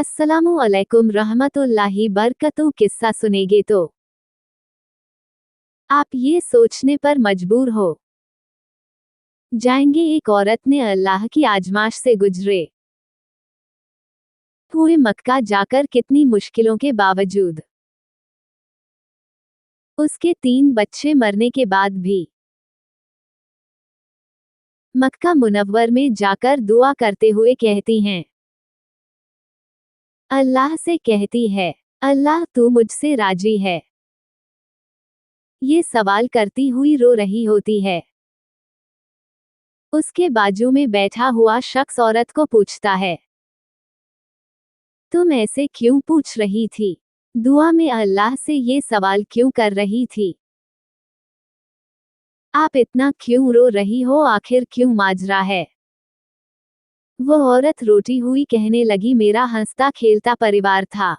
अस्सलामु अलैकुम रहमतुल्लाहि बरकतुहू। किस्सा सुनेंगे तो आप ये सोचने पर मजबूर हो जाएंगे, एक औरत ने अल्लाह की आजमाइश से गुजरे हुए मक्का जाकर कितनी मुश्किलों के बावजूद उसके 3 बच्चे मरने के बाद भी मक्का मुनव्वर में जाकर दुआ करते हुए कहती हैं, अल्लाह से कहती है, अल्लाह तू मुझसे राजी है। ये सवाल करती हुई रो रही होती है। उसके बाजू में बैठा हुआ शख्स औरत को पूछता है, तुम ऐसे क्यों पूछ रही थी? दुआ में अल्लाह से ये सवाल क्यों कर रही थी? आप इतना क्यों रो रही हो? आखिर क्यों माजरा है? वो औरत रोती हुई कहने लगी, मेरा हंसता खेलता परिवार था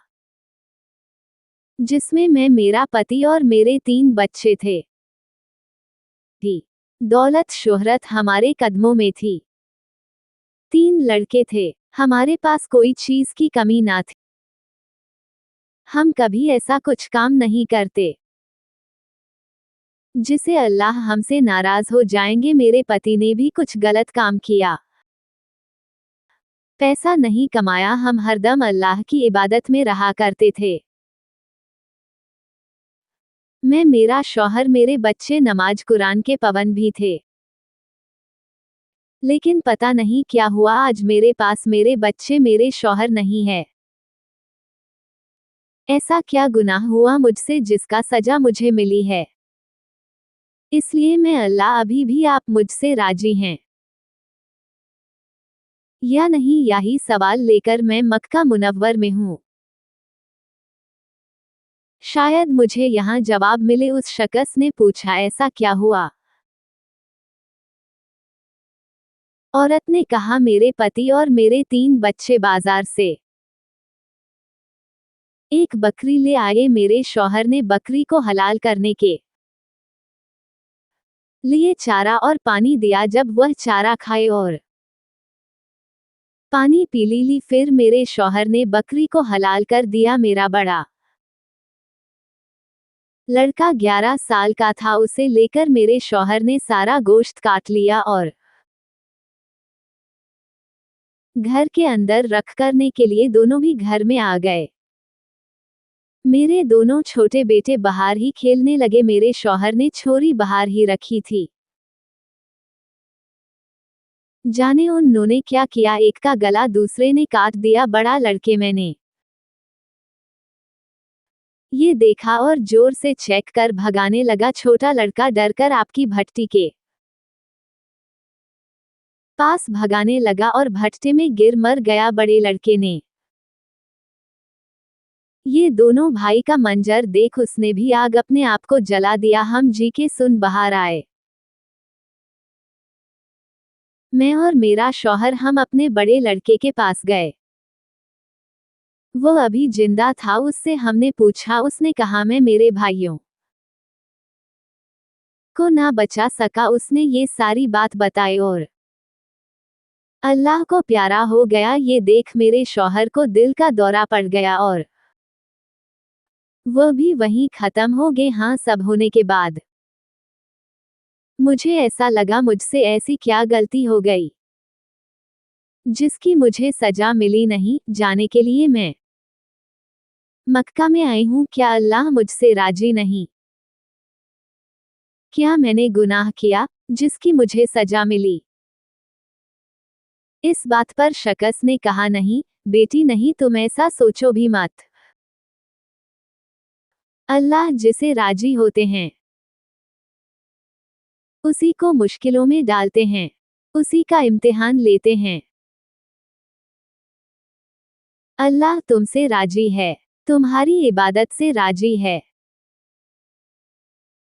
जिसमें मैं, मेरा पति और मेरे 3 बच्चे थे। दौलत शोहरत हमारे कदमों में थी। 3 लड़के थे। हमारे पास कोई चीज की कमी ना थी। हम कभी ऐसा कुछ काम नहीं करते जिसे अल्लाह हमसे नाराज हो जाएंगे। मेरे पति ने भी कुछ गलत काम किया, पैसा नहीं कमाया। हम हरदम अल्लाह की इबादत में रहा करते थे। मैं, मेरा शौहर, मेरे बच्चे नमाज कुरान के पाबंद भी थे। लेकिन पता नहीं क्या हुआ, आज मेरे पास मेरे बच्चे, मेरे शौहर नहीं है। ऐसा क्या गुनाह हुआ मुझसे जिसका सजा मुझे मिली है? इसलिए मैं, अल्लाह अभी भी आप मुझसे राजी हैं या नहीं, यही सवाल लेकर मैं मक्का मुनव्वर में हूँ। शायद मुझे यहाँ जवाब मिले। उस शख्स ने पूछा, ऐसा क्या हुआ? औरत ने कहा, मेरे पति और मेरे 3 बच्चे बाजार से एक बकरी ले आए। मेरे शौहर ने बकरी को हलाल करने के लिए चारा और पानी दिया। जब वह चारा खाए और पानी पी ली, फिर मेरे शौहर ने बकरी को हलाल कर दिया। मेरा बड़ा लड़का 11 साल का था। उसे लेकर मेरे शौहर ने सारा गोश्त काट लिया और घर के अंदर रख करने के लिए दोनों भी घर में आ गए। मेरे दोनों छोटे बेटे बाहर ही खेलने लगे। मेरे शौहर ने छोरी बाहर ही रखी थी। जाने उन्होंने क्या किया, एक का गला दूसरे ने काट दिया। बड़ा लड़के मैंने ये देखा और जोर से चेक कर भगाने लगा। छोटा लड़का डरकर आपकी भट्टी के पास भगाने लगा और भट्टे में गिर मर गया। बड़े लड़के ने ये दोनों भाई का मंजर देख उसने भी आग अपने आप को जला दिया। हम जी के सुन बाहर आए। मैं और मेरा शौहर, हम अपने बड़े लड़के के पास गए। वो अभी जिंदा था। उससे हमने पूछा, उसने कहा, मैं मेरे भाइयों को ना बचा सका। उसने ये सारी बात बताई और अल्लाह को प्यारा हो गया। ये देख मेरे शौहर को दिल का दौरा पड़ गया और वो भी वहीं खत्म हो गए। हाँ, सब होने के बाद मुझे ऐसा लगा, मुझसे ऐसी क्या गलती हो गई जिसकी मुझे सजा मिली नहीं। जाने के लिए मैं मक्का में आई हूँ। क्या अल्लाह मुझसे राजी नहीं? क्या मैंने गुनाह किया जिसकी मुझे सजा मिली? इस बात पर शख्स ने कहा, नहीं बेटी, नहीं, तुम ऐसा सोचो भी मत। अल्लाह जिसे राजी होते हैं उसी को मुश्किलों में डालते हैं, उसी का इम्तिहान लेते हैं। अल्लाह तुमसे राजी है, तुम्हारी इबादत से राजी है।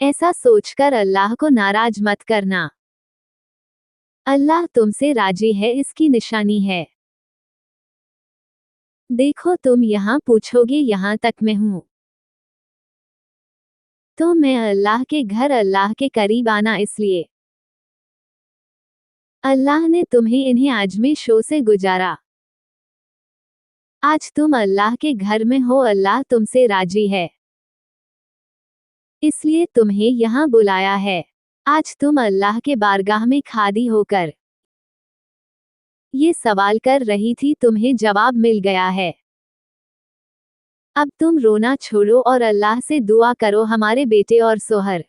ऐसा सोचकर अल्लाह को नाराज मत करना। अल्लाह तुमसे राजी है, इसकी निशानी है। देखो, तुम यहाँ पूछोगे यहाँ तक मैं हूँ तो मैं अल्लाह के घर, अल्लाह के करीब आना, इसलिए अल्लाह ने तुम्हें इन्हें आजमाइशों से गुजारा। आज तुम अल्लाह के घर में हो, अल्लाह तुमसे राजी है, इसलिए तुम्हें यहाँ बुलाया है। आज तुम अल्लाह के बारगाह में खादी होकर ये सवाल कर रही थी, तुम्हें जवाब मिल गया है। अब तुम रोना छोड़ो और अल्लाह से दुआ करो हमारे बेटे और सोहर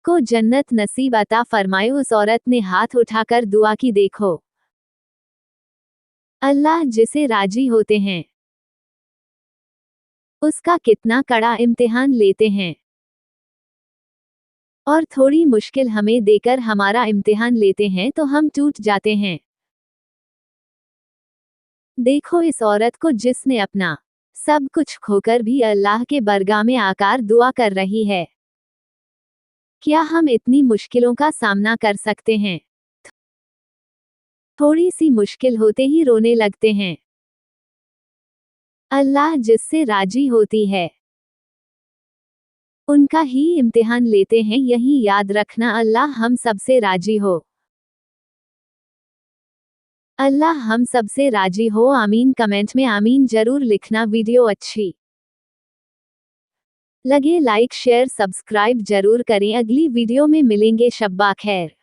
को जन्नत नसीब अता फरमाए। उस औरत ने हाथ उठाकर दुआ की। देखो, अल्लाह जिसे राजी होते हैं उसका कितना कड़ा इम्तिहान लेते हैं, और थोड़ी मुश्किल हमें देकर हमारा इम्तिहान लेते हैं तो हम टूट जाते हैं। देखो इस औरत को जिसने अपना सब कुछ खोकर भी अल्लाह के बरगाह में आकर दुआ कर रही है। क्या हम इतनी मुश्किलों का सामना कर सकते हैं? थोड़ी सी मुश्किल होते ही रोने लगते हैं। अल्लाह जिससे राजी होती है उनका ही इम्तिहान लेते हैं, यही याद रखना। अल्लाह हम सबसे राजी हो। अल्लाह हम सबसे राजी हो। आमीन। कमेंट में आमीन जरूर लिखना। वीडियो अच्छी लगे लाइक शेयर सब्सक्राइब जरूर करें। अगली वीडियो में मिलेंगे। शब्बा खैर।